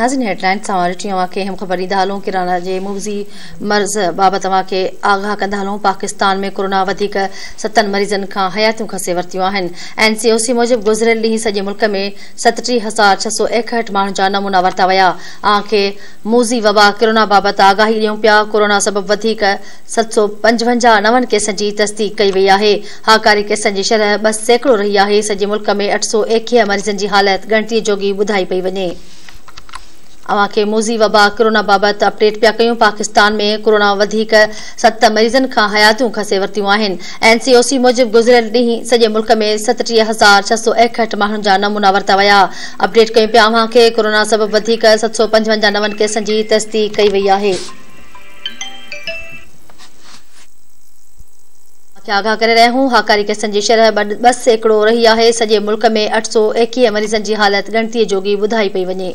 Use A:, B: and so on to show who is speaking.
A: नाज़रीन हेडलाइन के हम खबर ॾींदा हलूं। किराना जे मुवज़ी मर्ज़ बाबति तव्हांखे आगाह कंदा हलूं। पाकिस्तान में कोरोना वधीक 7 मरीज़नि खां हयातियूं खसे वरितियूं आहिनि। NCOC मूजिबि गुज़िरियल ॾींहुं सॼे मुल्क में 37,661 माण्हुनि जा नमूना वरिता विया। आंखे मुवज़ी वबा कोरोना बाबति आगाही ॾियूं पिया। कोरोना सबबि वधीक 755 नवनि केसनि जी तस्दीक़ कई वई आहे। हाकारी केसनि जी शरह 2% रही आहे। सॼे मुल्क में 821 मरीज़नि जी हालत ॻणतीअ जोगी ॿुधाई पई वञे। अवांखे मुवज़ी वबा कोरोना बाबति अपडेट पिया कयूं। पाकिस्तान में कोरोना वधीक 7 मरीज़नि खां हयातियूं खसे वरितियूं आहिनि। NCOC मूजिबि गुज़िरियल ॾींहुं सॼे मुल्क में 37,661 माण्हुनि जा नमूना वरिता विया। अपडेट कयूं पिया। अवांखे कोरोना सबबि वधीक 755 नवनि केसनि जी तस्दीक़ कई वई आहे। आगाह करे रहिया आहियूं। हाकारी केसनि जी शरह 2% रही आहे। सॼे मुल्क में 821 मरीज़नि जी हालत ॻणतीअ जोगी ॿुधाई पई वञे।